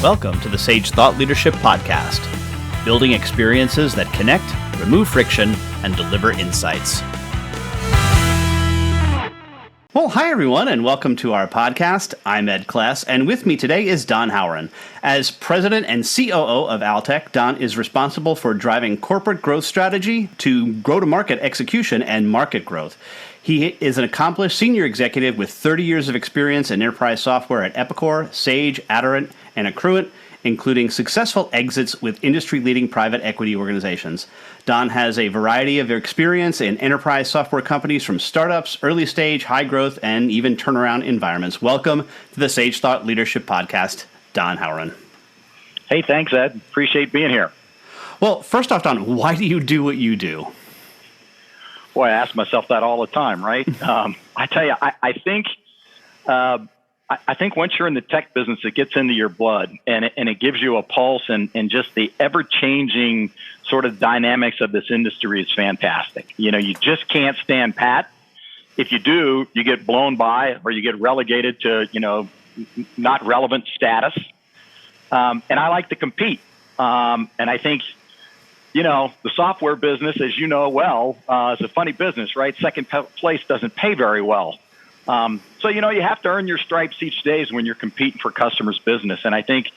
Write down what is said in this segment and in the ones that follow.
Welcome to the Sage Thought Leadership Podcast, building experiences that connect, remove friction, and deliver insights. Well, hi everyone, and welcome to our podcast. I'm Ed Kless, and with me today is Don Howren. As President and COO of Altec, Don is responsible for driving corporate growth strategy to go-to-market execution and market growth. He is an accomplished senior executive with 30 years of experience in enterprise software at Epicor, Sage, Aderant, and Accruent, including successful exits with industry-leading private equity organizations. Don has a variety of experience in enterprise software companies from startups, early stage, high growth, and even turnaround environments. Welcome to the Sage Thought Leadership Podcast, Don Howren. Hey, thanks, Ed. Appreciate being here. Well, first off, Don, why do you do what you do? Boy, I ask myself that all the time, right? I tell you, I think once you're in the tech business, it gets into your blood, and it gives you a pulse, and just the ever-changing sort of dynamics of this industry is fantastic. You know, you just can't stand pat. If you do, you get blown by, or you get relegated to, not relevant status. And I like to compete. And I think, the software business, as you know well, is a funny business, right? Second place doesn't pay very well. So, you have to earn your stripes each day when you're competing for customers' business. And I think,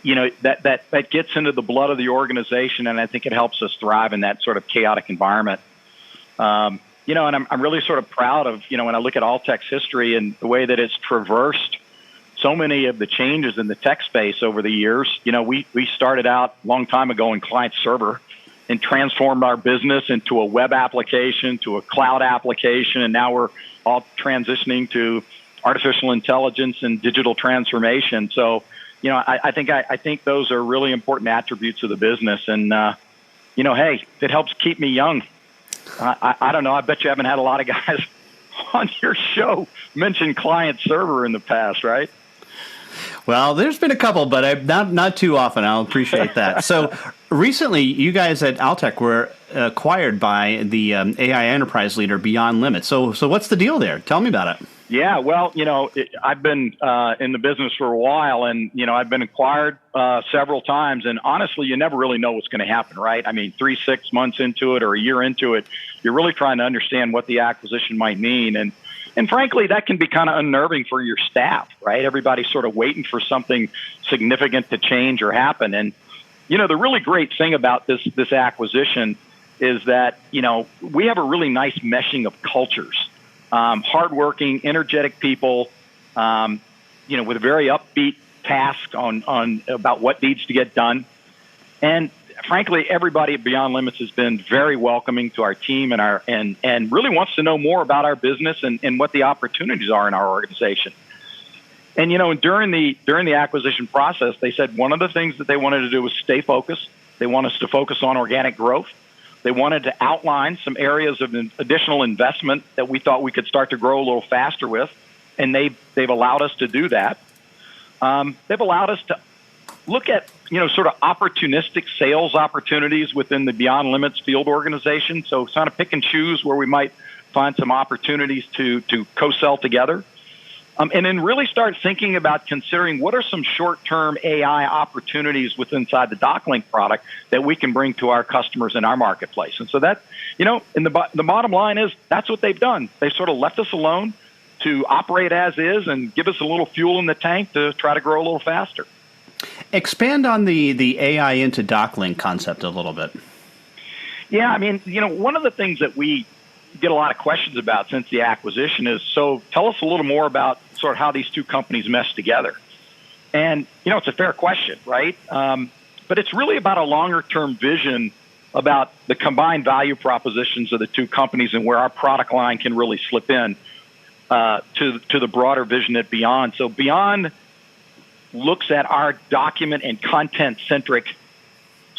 that gets into the blood of the organization, and I think it helps us thrive in that sort of chaotic environment. And I'm really sort of proud of, when I look at Altec's history and the way that it's traversed so many of the changes in the tech space over the years. We started out a long time ago in client server and transformed our business into a web application, to a cloud application, and now we're all transitioning to artificial intelligence and digital transformation. So, I think those are really important attributes of the business. And, hey, it helps keep me young. I don't know. I bet you haven't had a lot of guys on your show mention client server in the past, right? Well, there's been a couple, but not too often. I'll appreciate that. So recently, you guys at Altec were acquired by the AI enterprise leader Beyond Limits. So what's the deal there? Tell me about it. Yeah, well, I've been in the business for a while, and, I've been acquired several times. And honestly, you never really know what's going to happen, right? I mean, 3-6 months into it or a year into it, you're really trying to understand what the acquisition might mean. And frankly, that can be kind of unnerving for your staff, right? Everybody's sort of waiting for something significant to change or happen. And, the really great thing about this acquisition is that, we have a really nice meshing of cultures. Hardworking, energetic people, with a very upbeat task on about what needs to get done. And frankly, everybody at Beyond Limits has been very welcoming to our team and really wants to know more about our business and what the opportunities are in our organization. And during the acquisition process, they said one of the things that they wanted to do was stay focused. They want us to focus on organic growth. They wanted to outline some areas of additional investment that we thought we could start to grow a little faster with, and they've allowed us to do that. They've allowed us to look at sort of opportunistic sales opportunities within the Beyond Limits field organization. So kind of pick and choose where we might find some opportunities to co-sell together. And then really start thinking about considering what are some short-term AI opportunities inside the DocLink product that we can bring to our customers in our marketplace. And so that, and the bottom line is that's what they've done. They've sort of left us alone to operate as is and give us a little fuel in the tank to try to grow a little faster. Expand on the AI into DocLink concept a little bit. Yeah, I mean, one of the things that we get a lot of questions about since the acquisition is, so tell us a little more about sort of how these two companies mesh together. And, it's a fair question, right? But it's really about a longer-term vision about the combined value propositions of the two companies and where our product line can really slip in to the broader vision at Beyond. So Beyond looks at our document and content-centric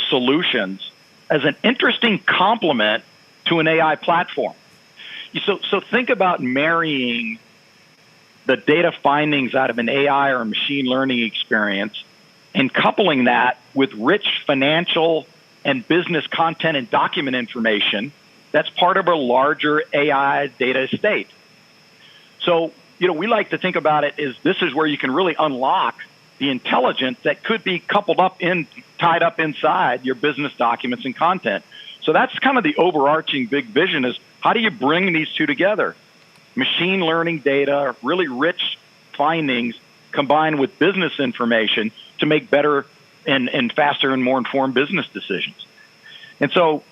solutions as an interesting complement to an AI platform. So think about marrying the data findings out of an AI or machine learning experience and coupling that with rich financial and business content and document information that's part of a larger AI data estate. So, we like to think about it as this is where you can really unlock the intelligence that could be tied up inside your business documents and content. So that's kind of the overarching big vision, is how do you bring these two together? Machine learning data, really rich findings combined with business information to make better and faster and more informed business decisions. And so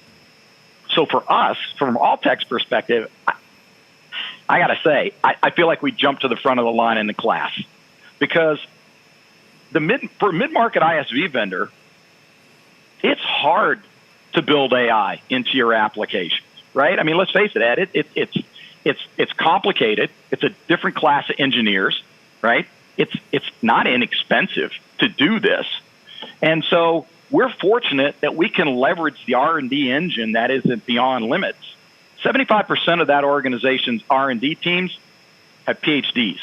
for us, from Altec's perspective, I got to say, I feel like we jumped to the front of the line in the class, because for a mid-market ISV vendor, it's hard to build AI into your applications, right? I mean, let's face it, Ed, it's complicated. It's a different class of engineers, right? It's not inexpensive to do this. And so we're fortunate that we can leverage the R&D engine that is at Beyond Limits. 75% of that organization's R&D teams have PhDs.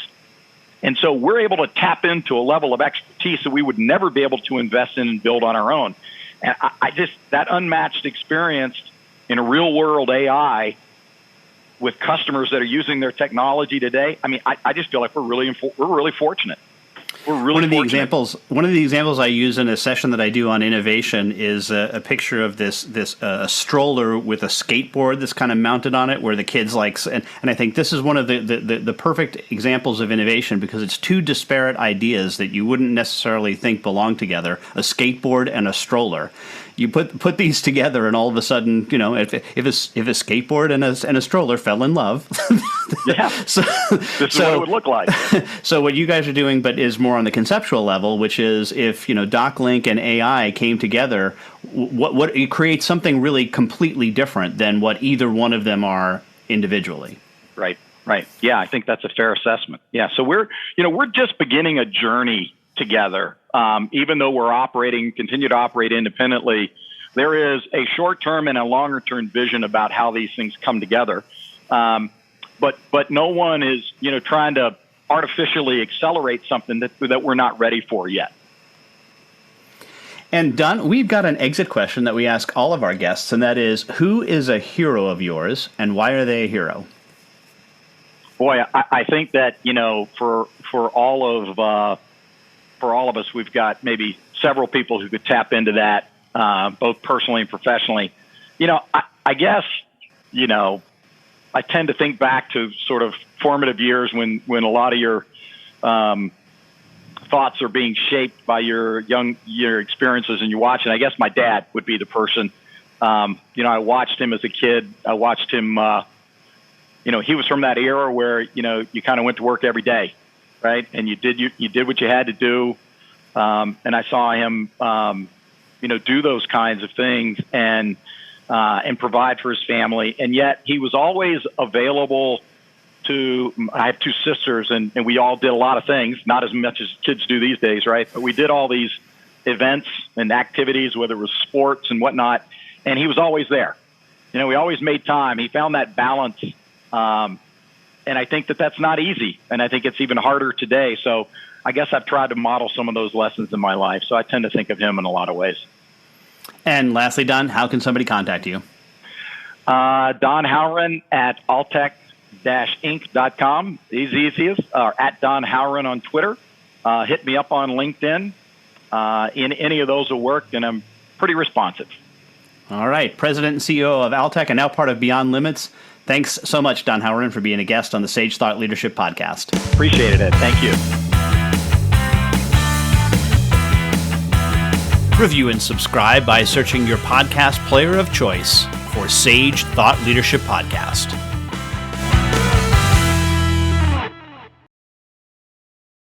And so we're able to tap into a level of expertise that we would never be able to invest in and build on our own. And that unmatched experience in a real world AI with customers that are using their technology today, I mean, I just feel like we're really fortunate. One of the examples I use in a session that I do on innovation is a picture of this stroller with a skateboard that's kind of mounted on it, where the kids and I think this is one of the perfect examples of innovation, because it's two disparate ideas that you wouldn't necessarily think belong together: a skateboard and a stroller. You put these together, and all of a sudden, if a skateboard and a stroller fell in love, yeah, this is what it would look like. So what you guys are doing, but is more on the conceptual level, which is if DocLink and AI came together, what it creates something really completely different than what either one of them are individually. Right. Yeah, I think that's a fair assessment. Yeah, so we're just beginning a journey together. Even though continue to operate independently, there is a short-term and a longer-term vision about how these things come together. But no one is, trying to artificially accelerate something that we're not ready for yet. And Don, we've got an exit question that we ask all of our guests, and that is, who is a hero of yours, and why are they a hero? Boy, I think that for all of us, we've got maybe several people who could tap into that, both personally and professionally. I guess, I tend to think back to sort of formative years when a lot of your thoughts are being shaped by your experiences, and you watch. And I guess my dad would be the person. I watched him as a kid. I watched him. He was from that era where you kind of went to work every day, right? And you did what you had to do. And I saw him, do those kinds of things and provide for his family. And yet he was always available I have two sisters, and we all did a lot of things, not as much as kids do these days, right? But we did all these events and activities, whether it was sports and whatnot. And he was always there. We always made time. He found that balance. And I think that's not easy. And I think it's even harder today. So I guess I've tried to model some of those lessons in my life. So I tend to think of him in a lot of ways. And lastly, Don, how can somebody contact you? Don Howren at Altec-Inc.com is the easiest, or at Don Howren on Twitter. Hit me up on LinkedIn. In any of those will work, and I'm pretty responsive. All right. President and CEO of Altec, and now part of Beyond Limits. Thanks so much, Don Howren, for being a guest on the Sage Thought Leadership Podcast. Appreciate it, Ed. Thank you. Review and subscribe by searching your podcast player of choice for Sage Thought Leadership Podcast.